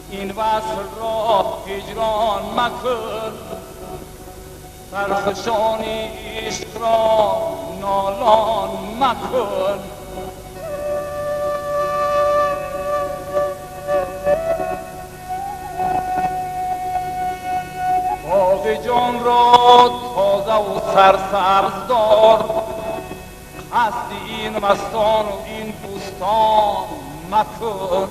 این وصل را هجران مکن، سرخوشان عشق را نالان مکن. باغ جان را تازه و سرسبز دار، قصد این مستان و این بوستان مکن.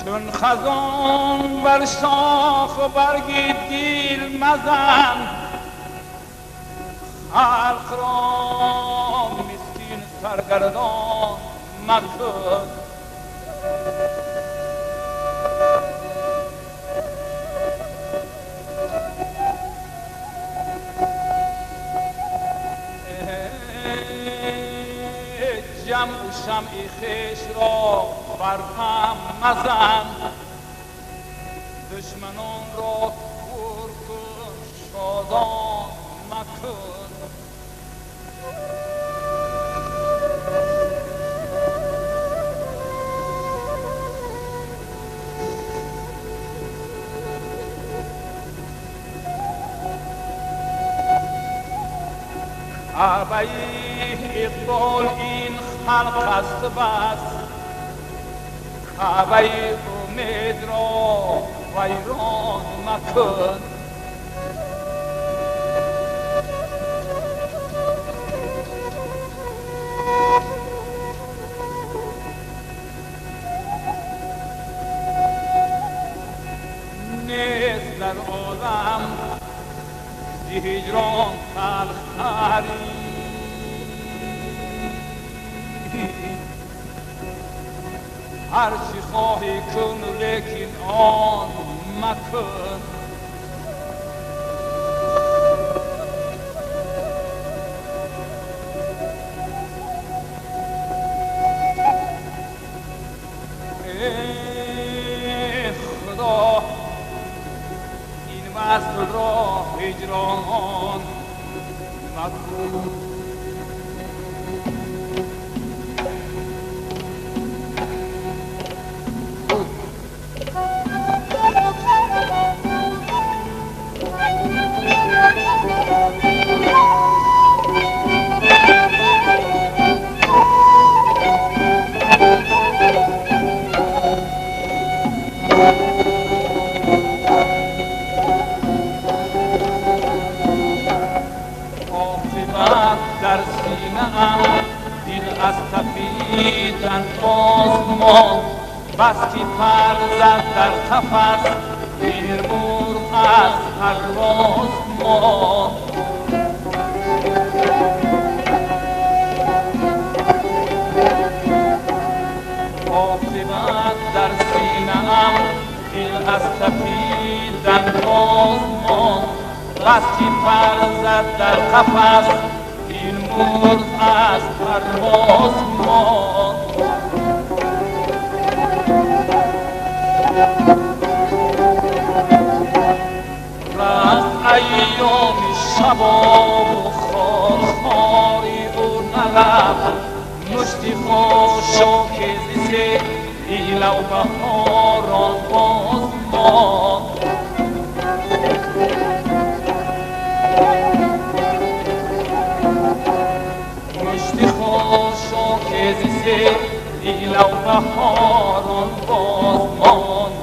چون خزان بر شاخ و برگ دیل مزن، خلق را مسکین سرگردان مکن. جمع و شمع خویش را بر هم مزن، دشمنان را پر کن شادان مکن. کعبه اقبال این خلق است بس، کعبه امید را ویران مکن. نیست در عالم ز هجران تلختری، هر چی خواهی کن لیکن آن مکن. ای خدا وصل را هجران مکن. در سینه‌ام دل از تپیدن باز ماند، بس که پر زد در قفس دیر مرغ از پرواز ماند. عاقبت در سینه‌ام دل از تپیدن باز ماند، بس که پر زد در قفس این مرغ از پرواز ماند. رفت ایام شباب و خارخاری او نرفت، مشتی خاشاک ز سیل و بهاران باز ماند. خاشاک ز سیل و بهاران باز ماند.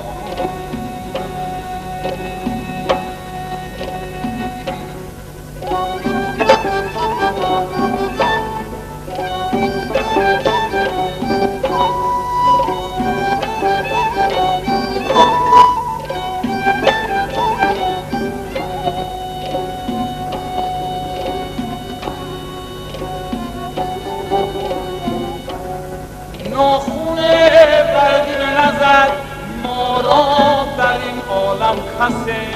ناخونه بر دل نزد ما را در این عالم کسی،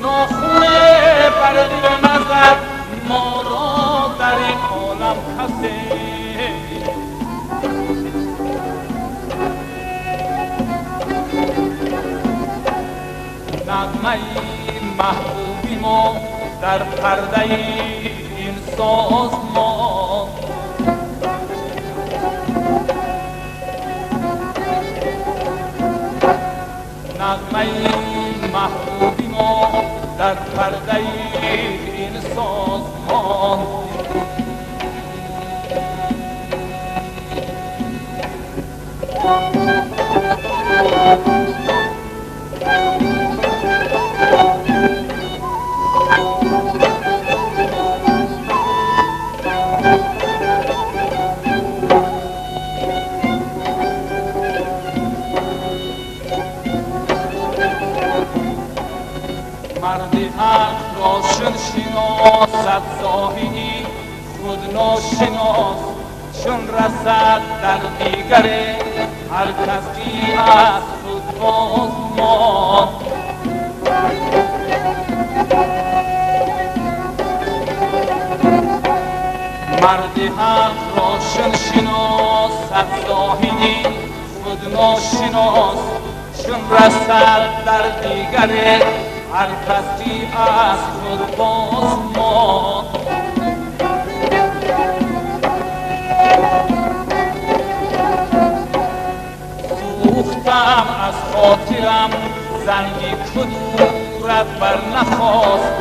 ناخونه بر دل نزد ما را در این عالم کسی. نغمه محبوبی ما در پرده این سازمان، نغمه محبوبی ما در پرده این سازمان. مردی حق را شناسد زاهدی خود ناشناس، چون رسد در دیگر هر کسی از خود باز ماند. مردی حق را شناسد زاهدی خود ناشناس، چون رسد در دیگر هر کسی از خود باز ماند. سوختم از خاطرم زنگی کدورت بر نخواست،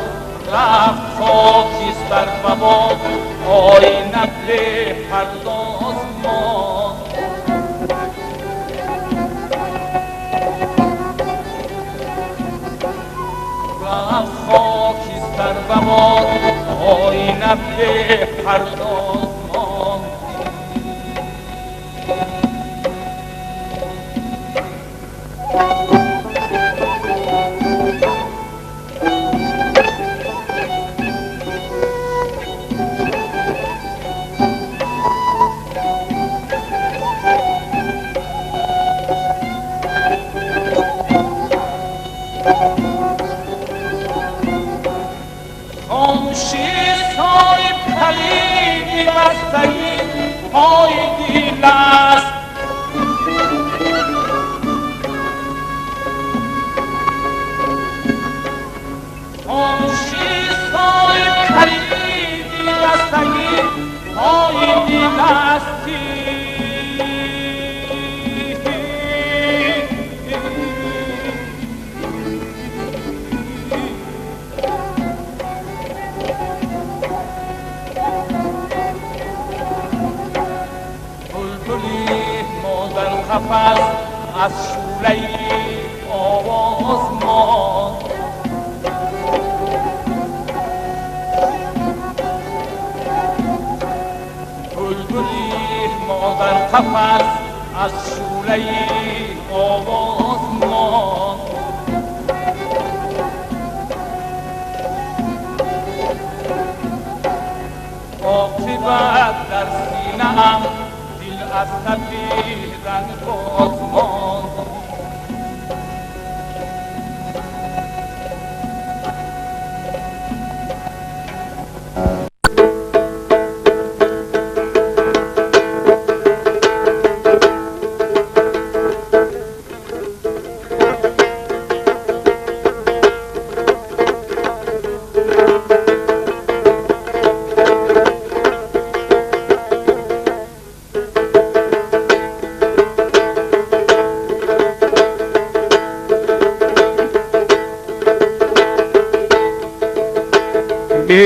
رفت خاکیست بر بباد آینه به پرداز ماند. خاکیست بر بباد آینه به پرداز ماند. خاموشی صاحب پلیدی بستگی پای دیلم، قفس از شوره آواز ماند. بلبلی ما در قفس از شوره آواز ماند. عاقبت در سینه‌ام دل از تپیدن باز ماند.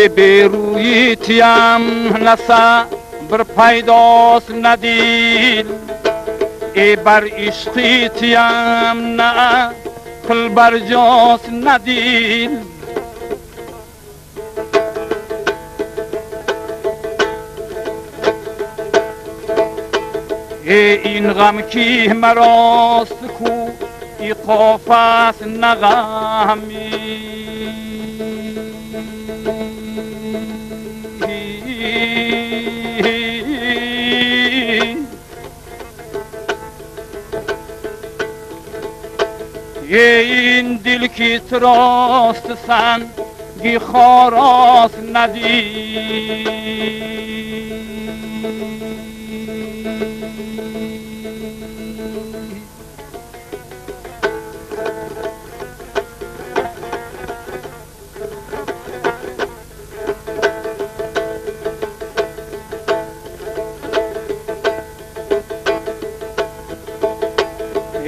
به روی تیم نسا بر پیداست ندیل ای بر عشقی تیم نه کل بر جاست ندیل ای این غم کی مراست کو ای قافست نغمی این دل کی تراست سنگی خاراست ندید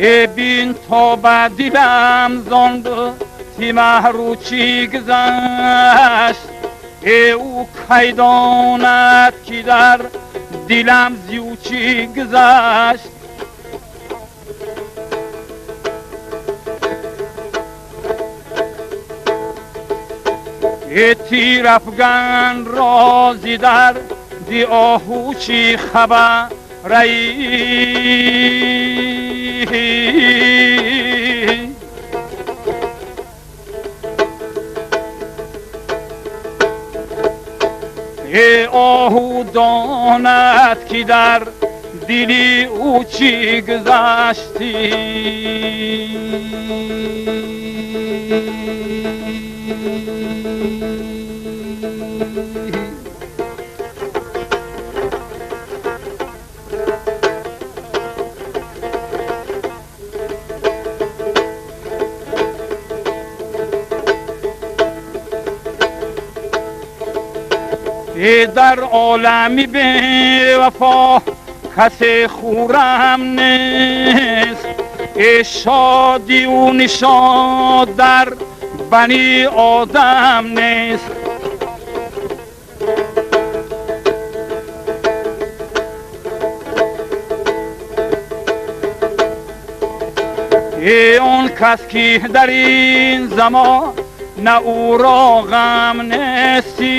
ای بین تا به دیدم زاند تیمه رو چی گذشت ای او کی داند که در دلم زیو چی گذشت ای تیر افغان رازی در دی آهو چی خبر ای آهو داند که در دلی او چی گذشتی ای در عالمی به وفا کسی خورم نیست ای شادی و نشاد در بنی آدم نیست ای آن کس که در این زمان نه او را غم نیستی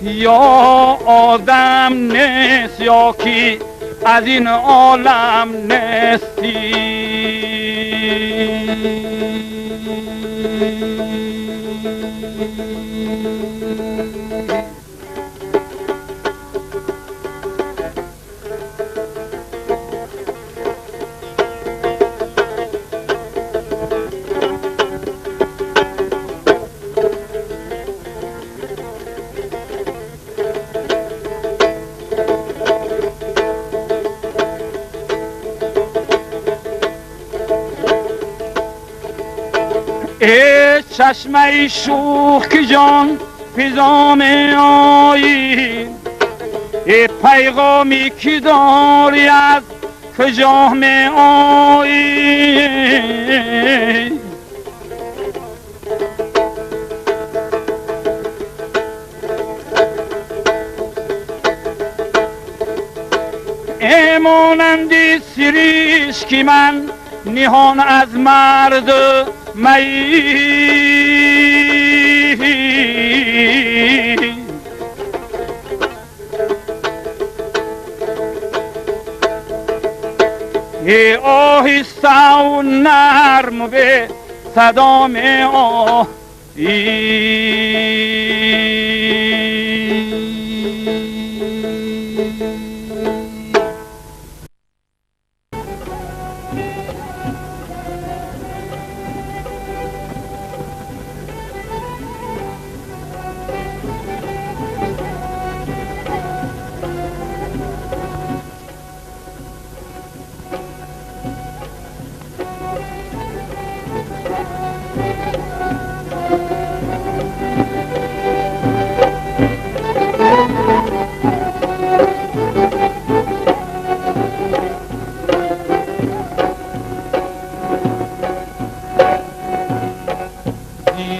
یا آدم نیست یا که از این عالم نیستی ای چشمه شوخ که جان فضا می آیی ای پیغامی که داری از کجا می آیی گریش که من نهان از مرد می آهسته و نرم به صدام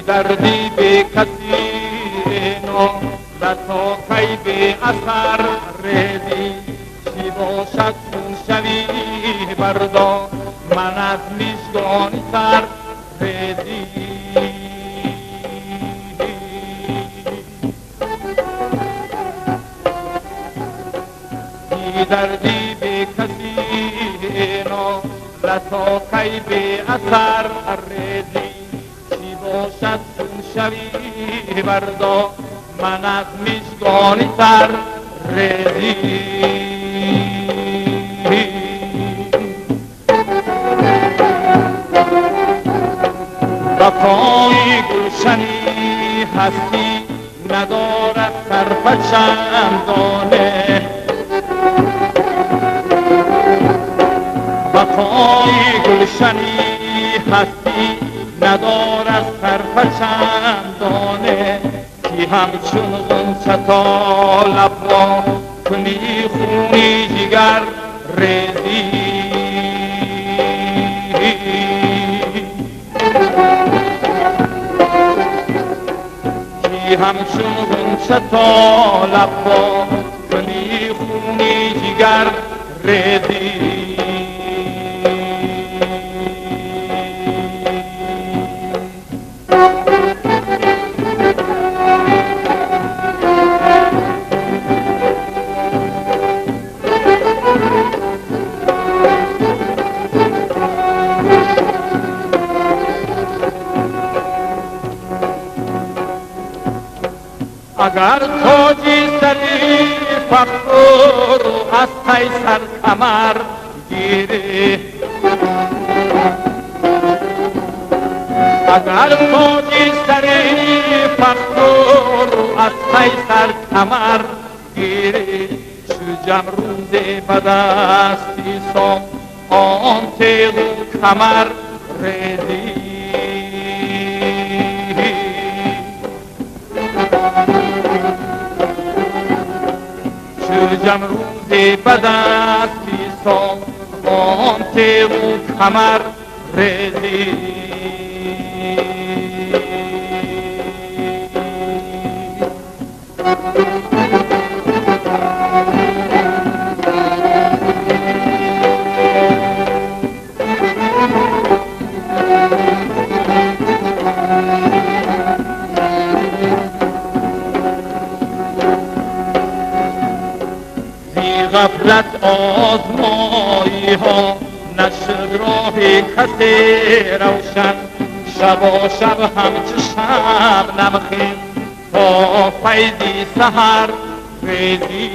دردی به کسی نو و تا کی به اثر ریزی چی باشد چون شوی بردا من از میشگانی سر ریزی دردی به کسی نو و تا کی به اثر ریزی باشد چون شوی بردا من از میشگانی سر ریزی وفای گلشنی هستی ندارد طرف چندانه وفای گلشنی هستی ندارد طرف چندانه که همچون غنچه تا لب را کنی خونی جگر ریزی که همچون غنچه تا لب را کنی خونی جگر ریزی اگر تاجی سری فخر از قیصر کمر گیری اگر تاجی سری فخر از قیصر کمر گیری چو جمروده بدستی سام آن تیغ کمر ریزی جمروز بدستی سام آن تیغ کمر ریزی غفلت آزمایی ها نشد راه کسی روشن شبا شب همچه شب نمخیم تا فیضی سحر ریزی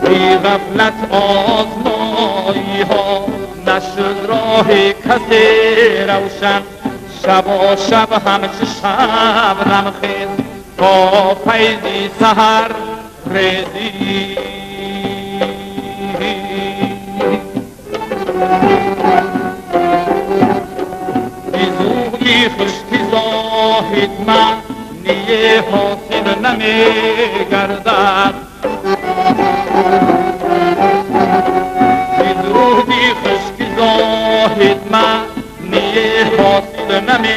بی غفلت آزمایی ها نشد راه کسی روشن شبا شب همچه شب نمخیز تا فیضی سحر ریزی بیزوی خشکی زاهد من نیه حاصل نمی گردد بیزوی خشکی زاهد من حاصل نمی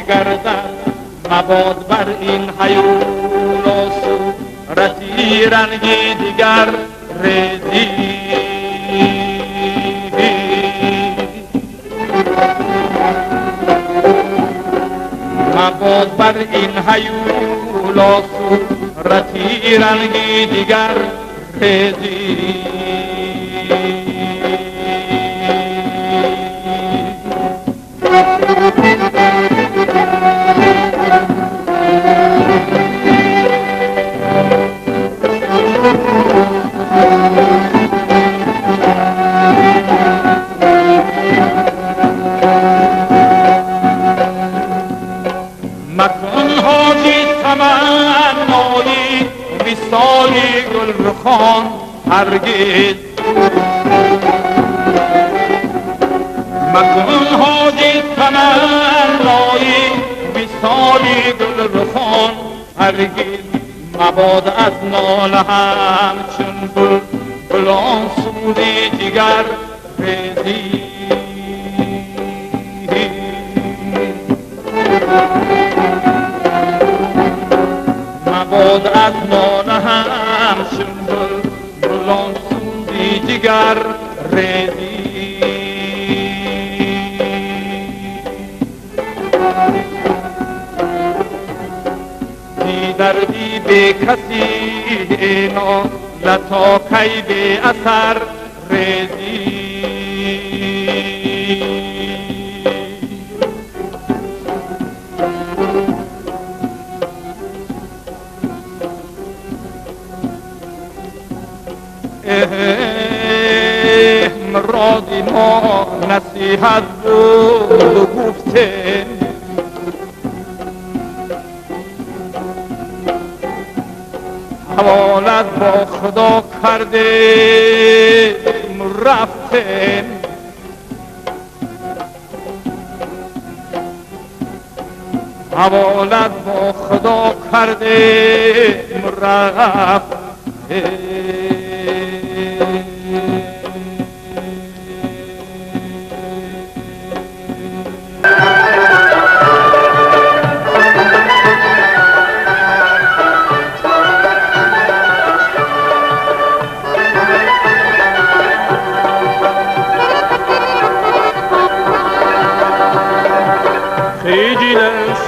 گردد مباد بر این حیوان رنگی دیگر ریزی مباد بر این هیولا صورتی رنگی دیگر ریزی مکن حاجی تمنایی وصالی گلرخان هرگز مکن حاجی تمنایی وصالی گلرخان هرگز مباد از ناله همچون بلبلان سوی جگر ریزی مباد از ناله همچون بلبلان سوی جگر ریزی دردی به کسی نالتا کی به اثر ریزی مرادی ما نصیحت بود و گفته حوالت با خدا کرده رفته حوالت با خدا کرده رفته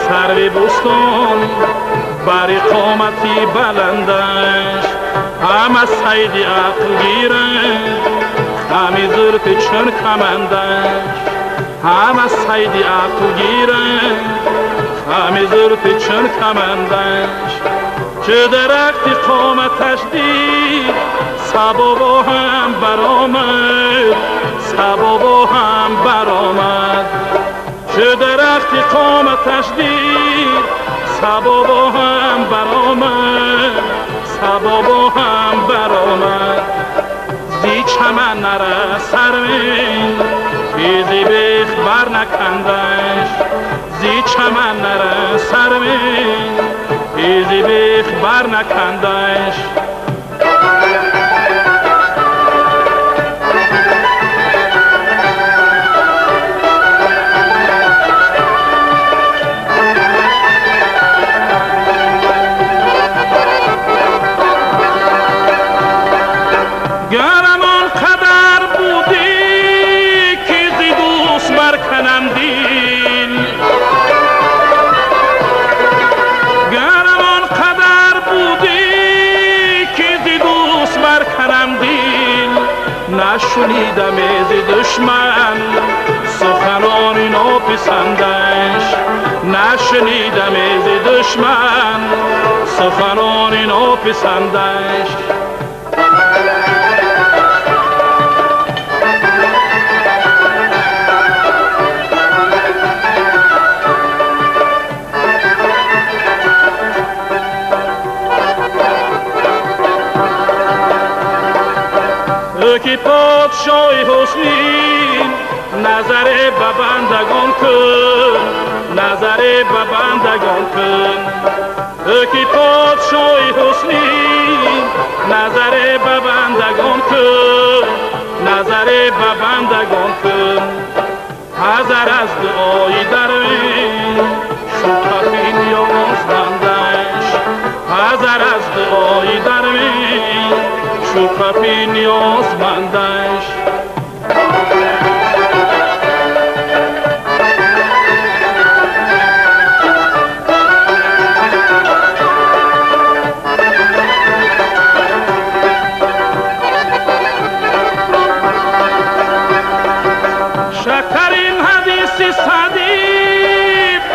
سر بستان بر قامتی بلندش همه سید عقل گیرند همی زرف چون کمندش همه سید عقل گیرند همی زرف چون کمندش چه درخت قامتش دید سبابا هم برآمد سبابا هم برآمد چه درختی قامتش دید سبابا هم برآمد سبابا هم برآمد زی چمن نره سروین تیزی بیخ بر نکندش زی چمن نره سروین تیزی بیخ بر نکندش نشنیدم از دشمن سخنان ناپسندش نشنیدم از دشمن سخنان ناپسندش که پادشاه حسنی نظر به بندگان کن نظر به بندگان کن که پادشاه حسنی نظر به بندگان کن نظر به بندگان کن حذر از دعای درویش شکر نیاز بندش حذر از دعای درویش کفی نیازمندش. شکرین حدیث سعدی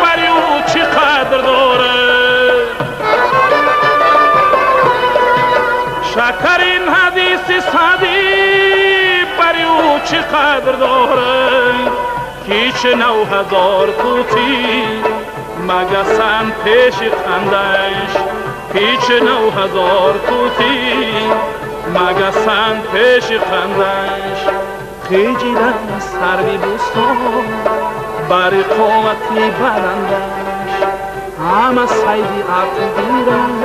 بری او چقدر داره، شکرین حدیث سعدی بری او چقدر داره، هیچ 9000 توتی مگسن پیش خندش، هیچ 9000 توتی مگسن پیش خندش. خیجیدن سروی بوستان بری قوتی بدندش، همه سیدی عقل دیرن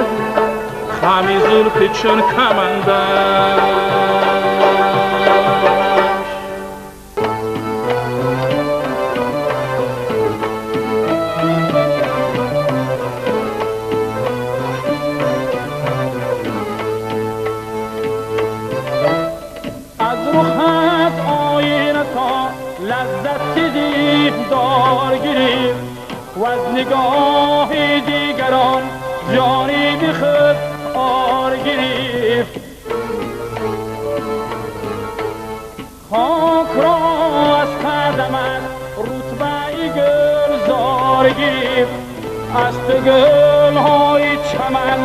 خمی زلف چون کمندش. از رخت آینه تا لذت دیدار گرفت و از نگاه دیگران جانی بی خود آر گرفت. خاک را از قدمت رتبه گلزار گرفت، از تو گلهای چمن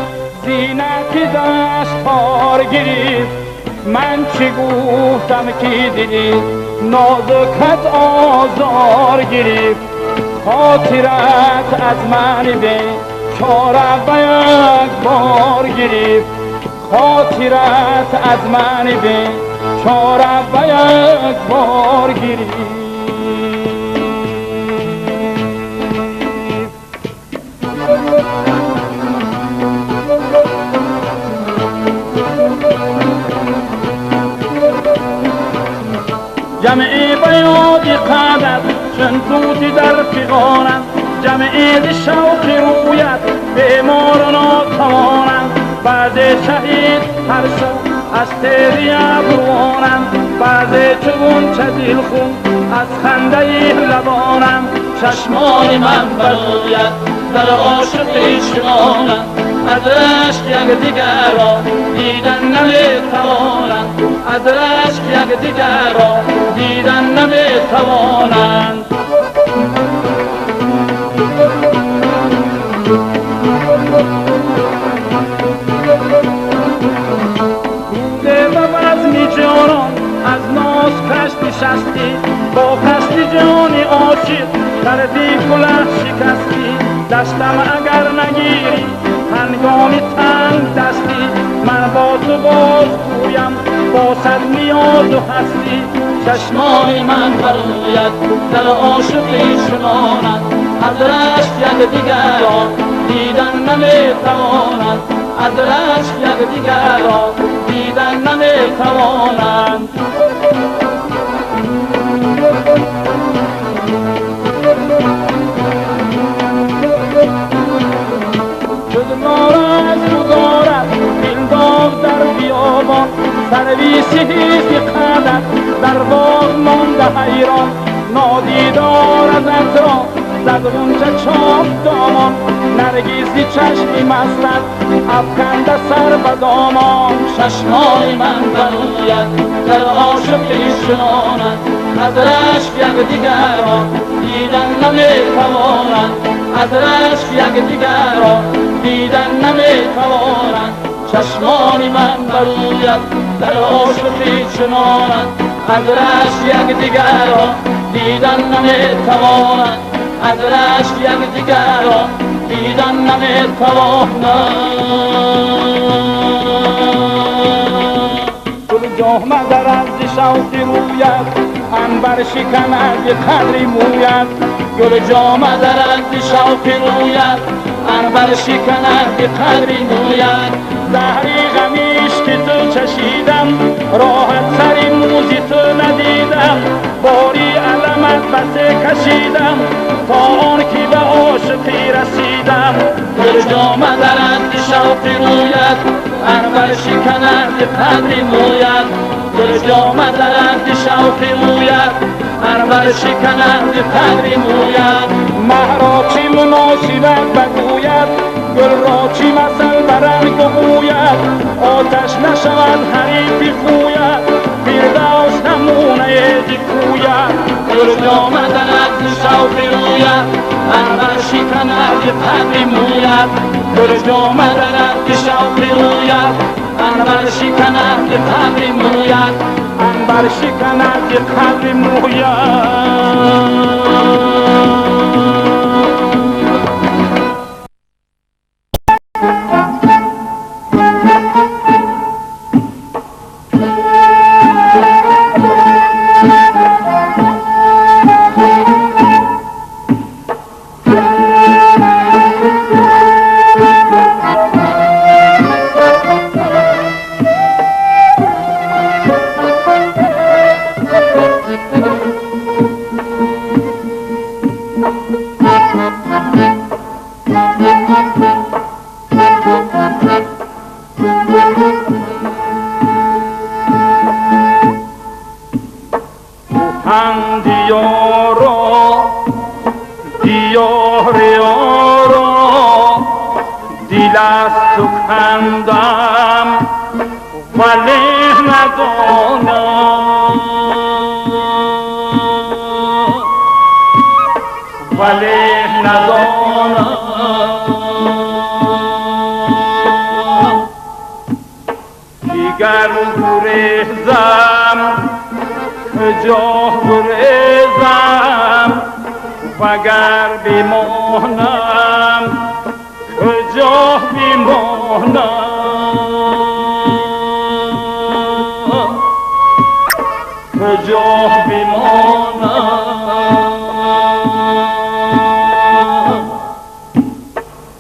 زینت دستار گرفت. من چی گفتم که دیدی نازکت آزار گرفت، خاطرت از من به چاره به یک بار گرفت، خاطرت از من به چاره به یک بار گرفت. جمعی بیادی قدر چون توتی در فیغانم، جمعی دی شوق رویت بیمار و ناتوانم. بعد شهید هر شب از تیری ابروانم، بعد چون چه دل خون از خنده لبانم. چشمان من برایت در عاشقی چنانم، از رشک یک دیگر را دیدن نمیتوانند، از رشک یک دیگر را دیدن نمیتوانند. بوده و بزمی جانان از ناز کشتی شستی، با کشتی جانی عاشق کردی کلاه شکستی. دستم اگر نگیری هنگامی تنگ دستی، من با تو باز گویم با صد نیاز و هستی. چشمان من برایت در عاشقی چنانند، از رشک یک دیگر را دیدن نمیتوانند، از رشک یک دیگر را دیدن نمیتوانند. از گذارد دلداغ در بیابان، سرویسی هیچی قدر در باغ مانده حیران. نادیدار از اطراف زد غنچه چاپ دامان، نرگیزی چشمی مستد افکنده سر به دامان. چشمای من برایت در عاشقی چنانند، از رشک یک دیگر را دیدن نمیتوانند، از رشک یک دیگر را دیدن نمیتوانند. چشمان من برایت در عاشقی چنانند، از رشک یک دیگر را دیدن نمیتوانند، از رشک یک دیگر را دیدن نمیتوانند. گل جامه در از شوق رویت عنبر شکند قدری مویت، گل جامه در از شوق رویت عنبر شکند قدری مویت. زهری غمیش که تو چشیدم راحت سری موزی تو ندیدم، باری علمت بسه کشیدم تا آن که به عاشقی رسیدم، گل جام درد شوقی رویت انور شکند قدری مویت گل جام درد شوقی رویت انور شکند قدری مویت مه را چی مناسبت بگوید گل را چی مثل برنگ بگوید آتش نشود حریفی خوید فردوس نمونه کوید گل جام درد شوقی رویت انور شکند قدری مویت گل جام درد شوقی رویت انور شکند قدری مویت انبر شکند قدری موید وگر بمانم کجا بمانم کجا بمانم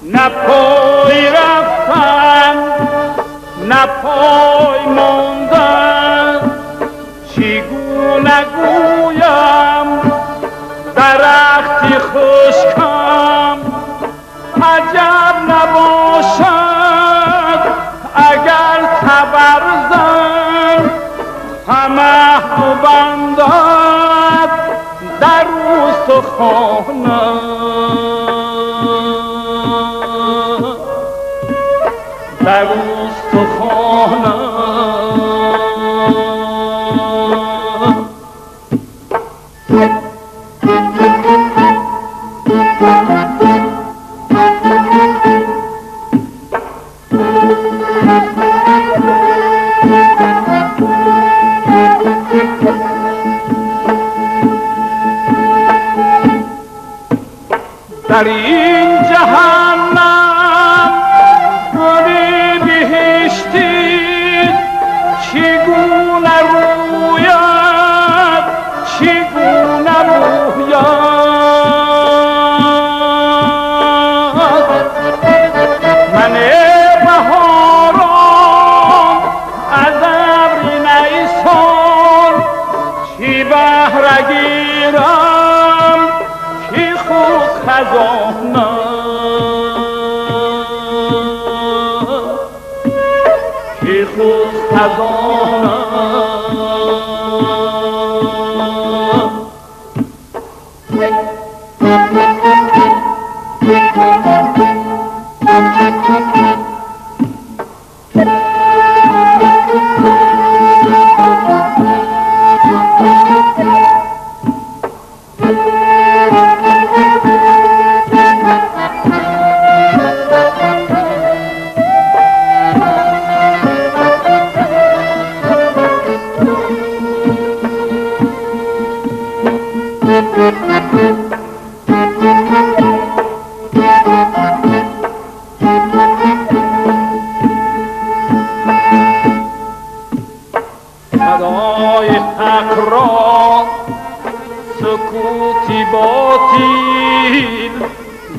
نه پای رفتن نه پای ماندن چگونه گویم درختی خشکم عجب نباشد اگر تبرزن همه تو بندد در استخوانم در استخوانم در این جهنم گلی بهشتی چگونه روید چگونه روید من بهاران از ابر نیسان چی بهره گیرم کی خود خزانه کی خود خزانه صدای حق را سکوتی باطل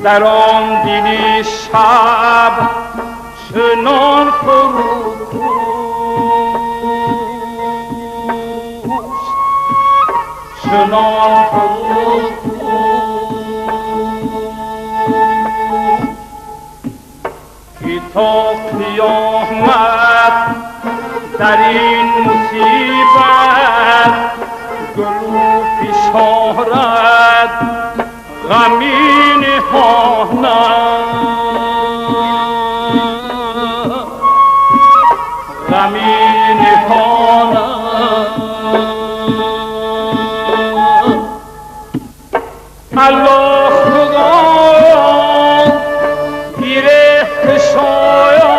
در آن دلی شب چنان فروپوش چنان فروپوش بی تو قیامت در این مصیبت گلو فشارد غمی نهاند غمی نهاند الله خدا گیره شایا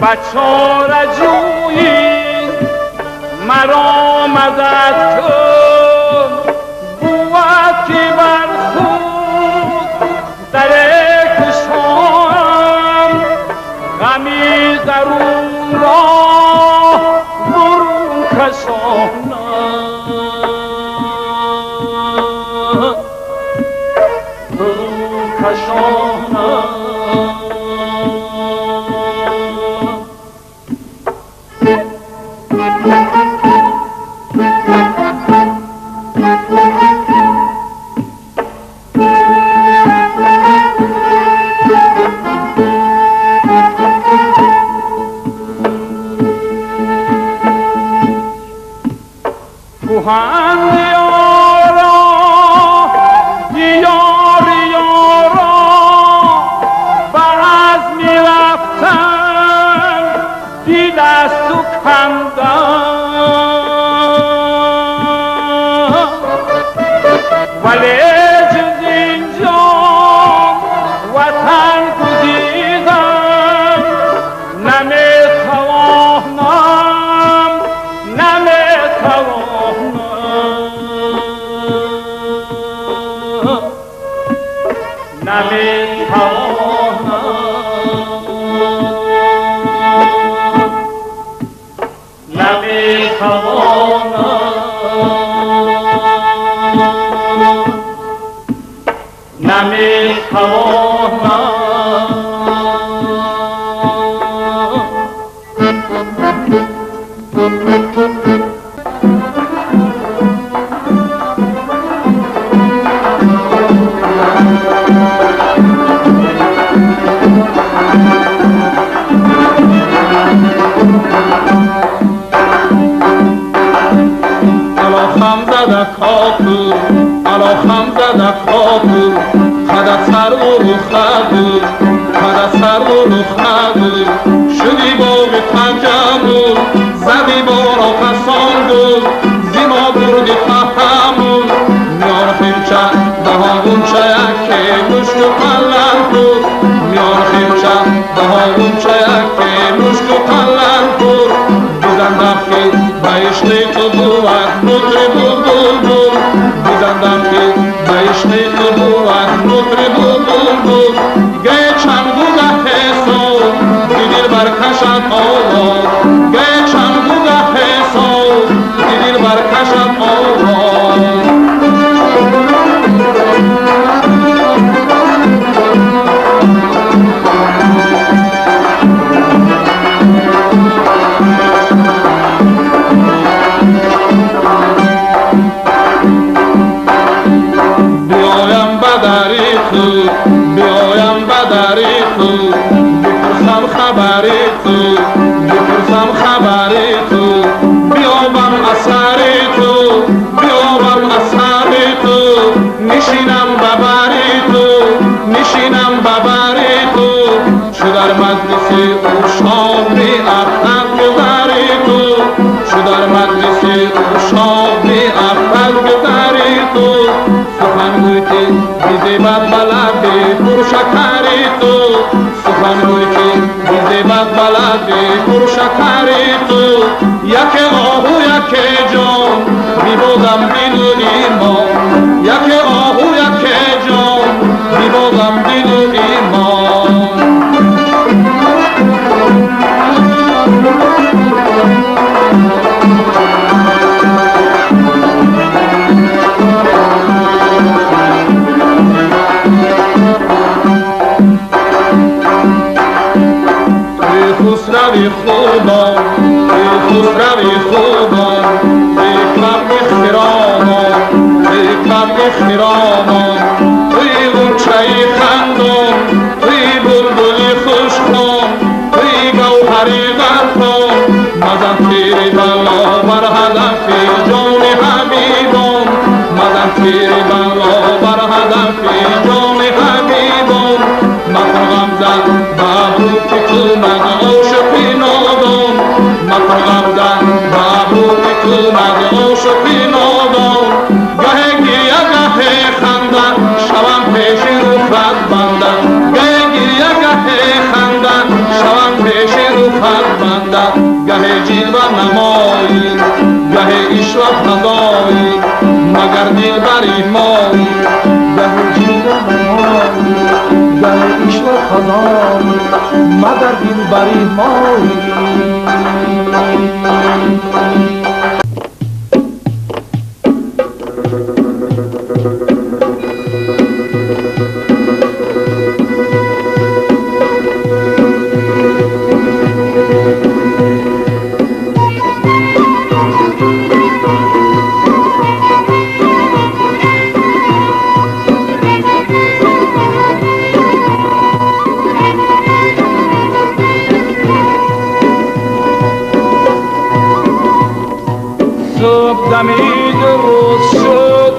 بچاره جویی مرا مدد کن بود که بر خود در کشم غمی درون را برون کشانم برون کشانم کوهن یارا یار یارا باز می رفتن بی دست و کندن ولی جز اینجا وطن گزیدن نمیتوانم شدی باغ تجمل زدی بارا فسان گل زیما بردی تحمل میان خیمچه دهاغون چه یکی مشک و قلن کن میان خیمچه دهاغون چه یکی مشک و قلن کن بزندم که بایشنی تو بود نطری بلبل بود بزندم که بایشنی تو بود نطری بلبل بود گه چند گوگه حساب دیدیر برکشت آواز گه چند گوگه حساب دیدیر برکشت آواز بیایم بدری خود بیایم بدری خود بپرسم خبری خود بپرسم خبری خود بیابم اثری تو بیابم اثری تو نشینم ببری تو نشینم ببری تو چو در مجلس او شادی افتد گذری تو چو در مجلس او شادی افتد گذری تو سخنگوی که بیزیبت بلدی پرشکری تو سخنگوی که بیزیبت بلدی پرشکری تو یک آهو یک جان میبازم بدون ایمان یک آهو یک جان میبازم بدون ایمان خسروی خدا خسروی خدا کلب اخترامان کلب اخترامان توی غنچه خندان توی بلبلی خدا بر هدف جان حبیبان مدن تیر بلا بر هدف جان حبیبان مکن غمزه محبوب کند عاشقی نادان مکن غمزه محبوب کند عاشقی نادان گه گریه گه خنده شوم پیش رخت بنده گه گریه گه خنده شوم پیش رخت بنده گه جلوه نمایی گه عشق فضایی مگر دلبری مایی گه جلوه نمایی گه عشق فضایی مگر دلبری مایی دمید روز شد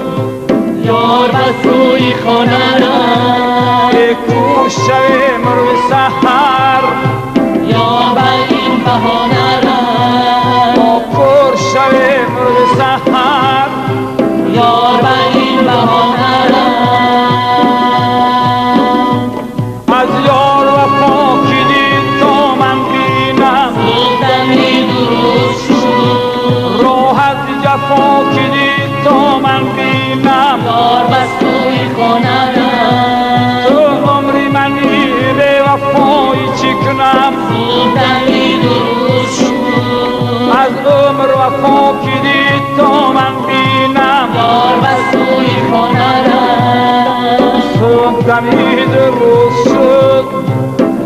یار به سوی خانه رفت یک کوش شب مرو سحر یار به این بهانه رفت با پر شب مرو سحر یار به این بهانه رفت از یار وفا کی دید تا من بینم صبح دمید روز شد راحت جفا کی دید تا من بینم یار به سوی خانه رفت تو عمری منی به وفایی چی کنم صبح دمید روز شد از عمر وفا کی دید تا من بینم یار به سوی خانه رفت صبح دمید روز شد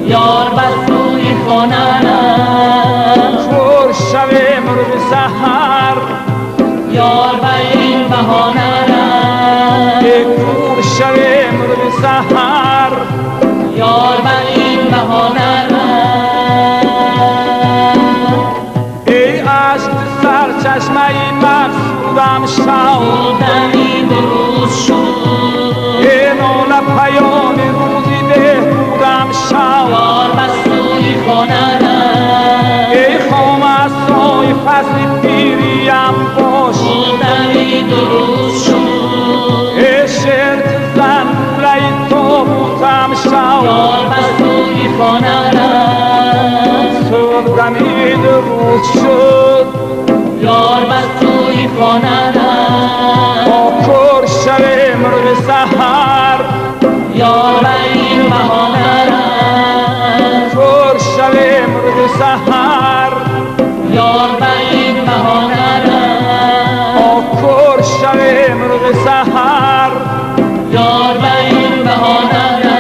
یار به سوی خانه رفت پر شب مرو سحر یار به این بهانه رفت یک پر شب مرو سحر یار به این بهانه رفت ای عشق سرچشمه مقصودم شو دمی روز شد ای ناله پیام روزی بهبودم شو یار به سوی خانه رفت ای خام از سای فصل پیریم باش دمی روز شد ای شرط زن لای تابوتم شو یار به سوی خانه رفت صبح دمید روز شد یار به سوی خانه رفت با پر شب مرو سحر یار به این بهانه رفت پر شب مرو سحر یار به این بهانه رفت با پر شب مرو سحر یار به این بهانه رفت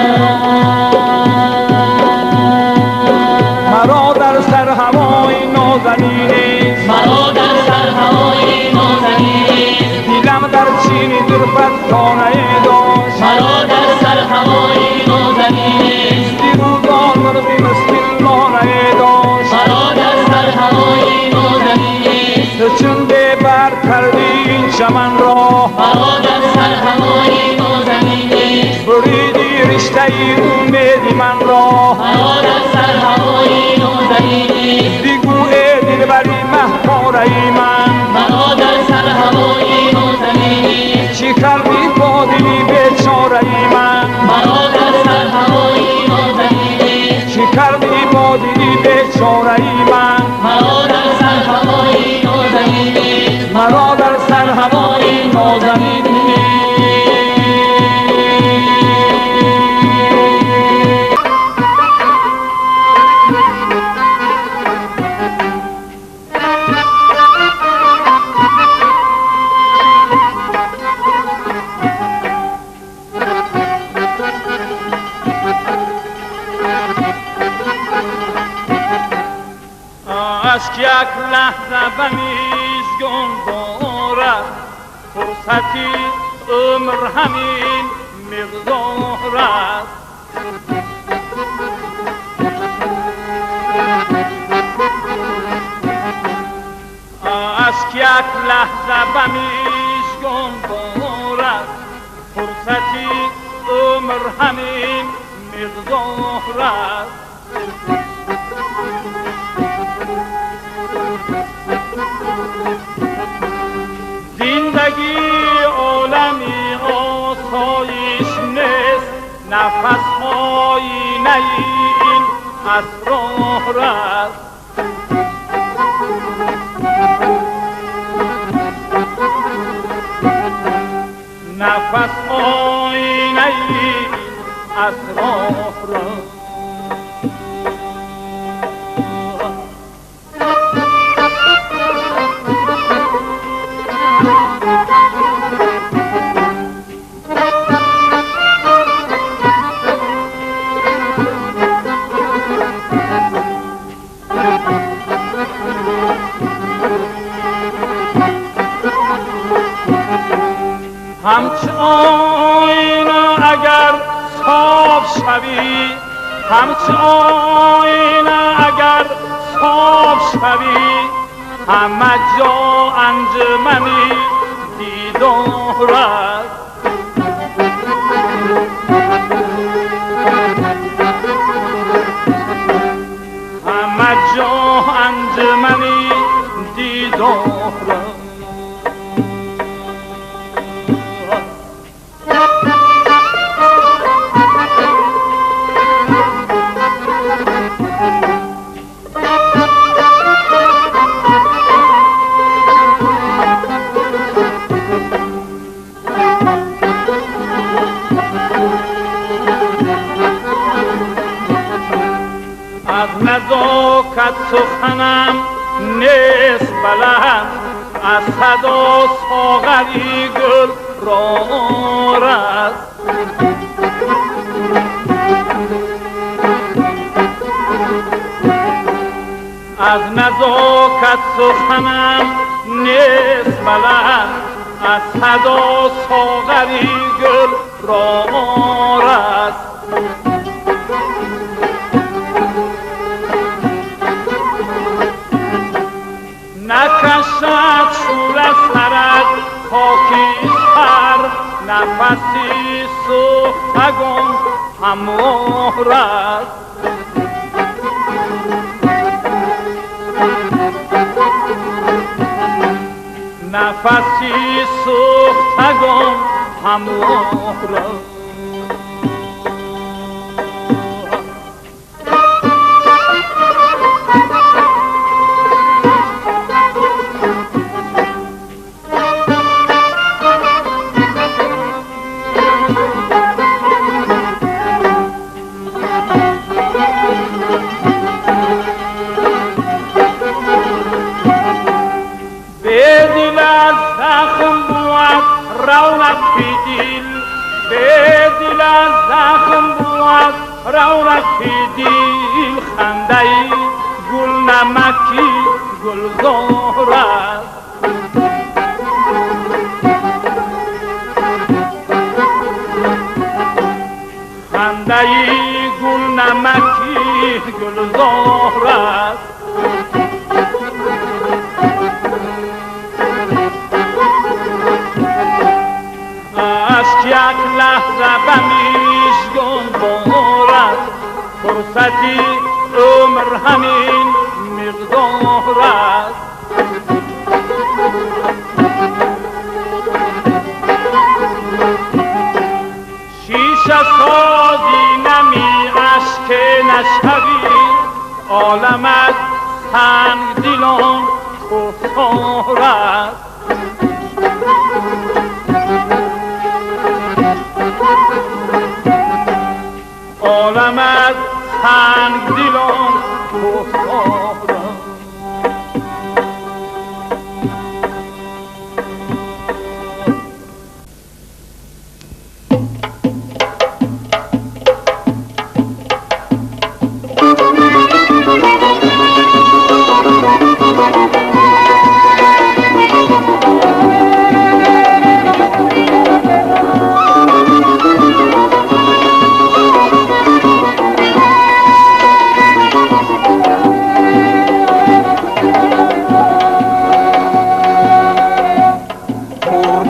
مرا در سر هوای نازنینی مرا در سر هوای نازنینی دیدم در چین زلفت خانه داشت مرا در سر هوای نازنینی دیروزان مرغی مسلمانه داشت مرا در سر هوای نازنینی تو چون ببر کردی این چمن را مرا در سر هوای نازنینی بریدی رشته امیدی من را مرا در سر هوای نازنینی بگو ای دلبری مهپاره من مرا در سر هوای نازنینی چی کردی با دلی بیچاره من مرا در سر هوای نازنینی چی کردی با دلی بیچاره من مرا در سر هوای نازنینی مرا در سر هوای نازنینی عشق یک لحظه به میزگون دارد فرصتی عمر همین مقدار است عشق یک لحظه به میشگون بارد فرصتی عمر همین مقدار است زندگی عالمی آسایش نیست نفس آینه این اسرار است نفس آینه این اسرار است همچه آینه اگر صاف شوی همچه آینه اگر صاف شوی همه جا انجمنی دیدار است همه جا انجمنی دیدار است از نزاکت سخنم نیست بلند از صدا ساغری گل را آرد از نزاکت سخنم نیست بلند از صدا ساغری گل را آرد نکشد شور سرد خاکی سر نفسی سوختگان هموار است نفسی سوختگان هموار است رونق فی دل به دل از زخم بود رونق فی دل خنده گل نمکی گلزار است خنده گل نمکی گلزار است یک لحظه به میشگون بارد فرصتی عمر همین مقدار است شیشه سازی نمی عشق نشوی عالمت سنگ دلان خسار است عالمت سنگ دلان خسار است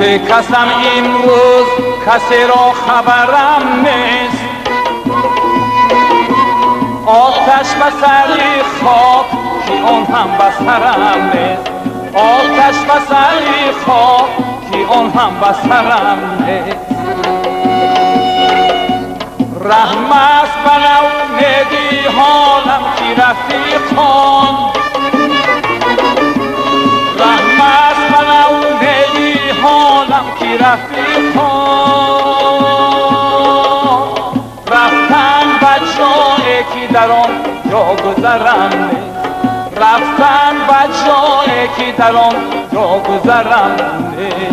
بکسم امروز کسی را خبرم نیست، آتش به سری خاک که آن هم به سرم نیست، آتش به سری خاک که آن هم به سرم نیست. رحم است بر امیدی حالم که رفیقان، رحم است بر امیدی حالم که رفیقان رفتن به جایی که در آن جا گذرم نیست، رفتن به جایی که در آن جا گذرم نیست.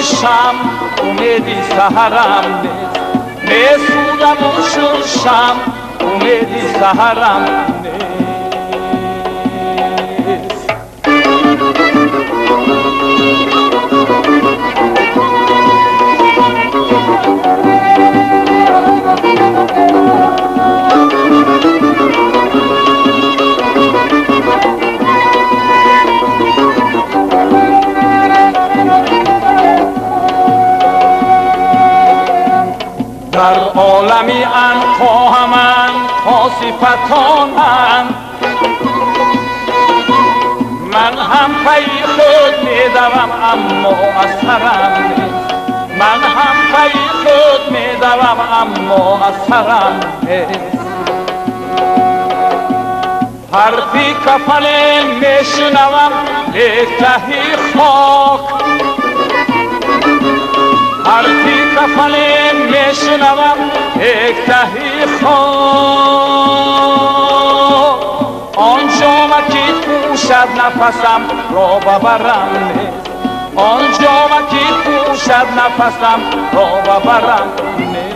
شم امیدی سحرم نیست، میسودم و شم امیدی سحرم نیست. در عالمی انخواهمند خاصفتانند، من هم پی خود میدوم اما اثرم نیست، من هم پی خود میدوم اما اثرم نیست. حرفی کفن میشنوم یک تهی خاک، حرفی کفن میشنوم یک تهی خاک، آنجا که پوشد نفسم را ببرم نیست، آنجا که پوشد نفسم را ببرم نیست.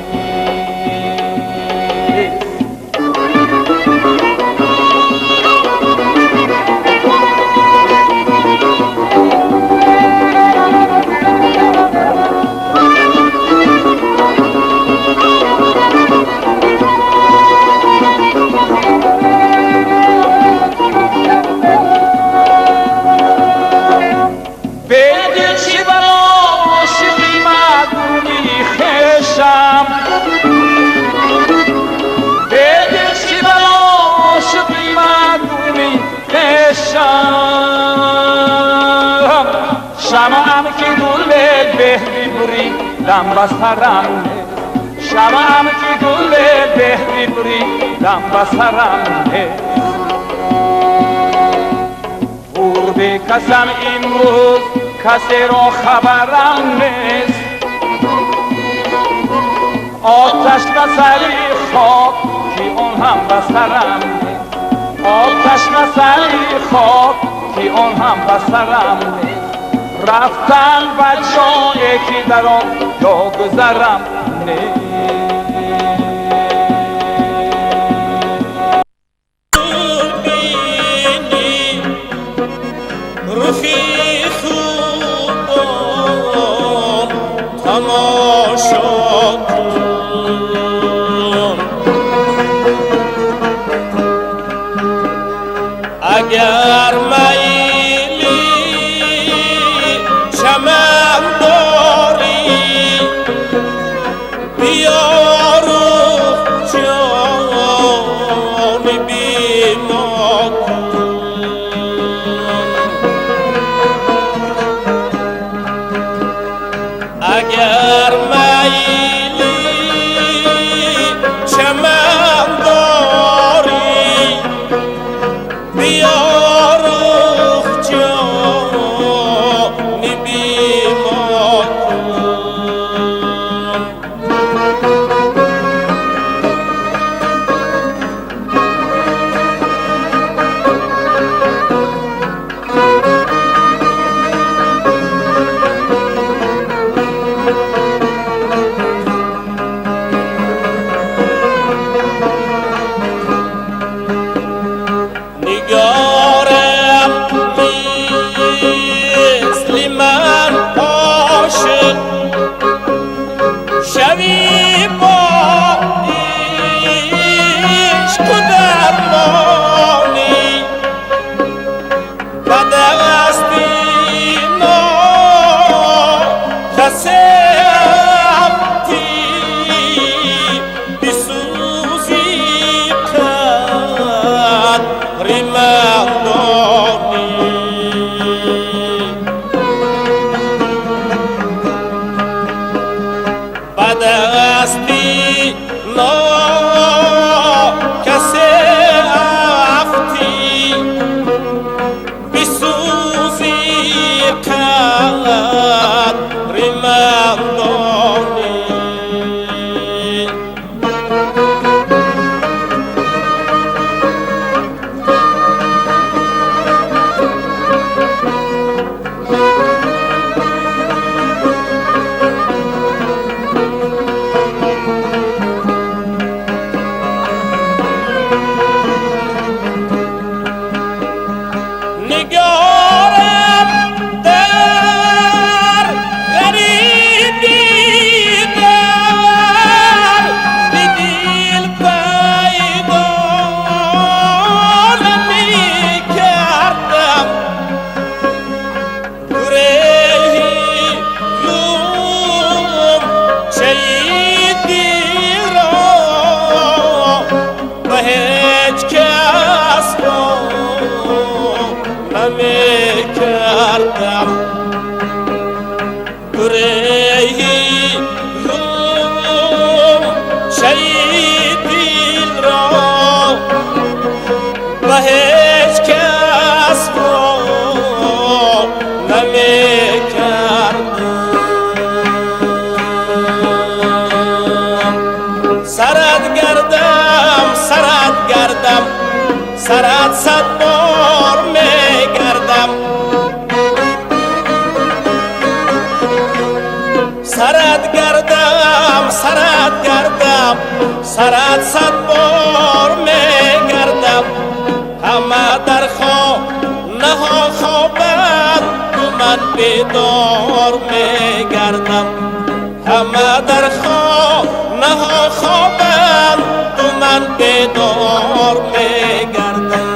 شمعم که گل بهری بری دم بسرم نیست، شمعم که گل بهری بری دم بسرم نیست. اور بکسم امروز کسی را خبرم نیست، آتش به سری خاک که آن هم به سرم نیست، آتش به سری خاک که آن هم به سرم نیست. رفتن به جایی که در آن جا گذرم نیست. رفیق خوبان تماشا کن، اگر میلی چمن داری بیار جان بی ما کن، اگر میلی چمن داری بیار جان بی ما کن. هستی با عشق و درمانی بد هستی کسی افتی بسوزی قدر مردانی بد هستی کسی افتی بسوزی قدر مردانی نگارم در غریبی در به دل پیدا نمی کردم گریهم شهیدی را به هیچ کس نمی کردم گریهم شهیدی را به هیچ کس نمی کردم سرت گردم سرت صد بار میگردم سرت گردم سرت صد بار میگردم همه در خانه ها خوابند و من بیدار میگردم همه در خانه ها خوابند و من بیدار میگردم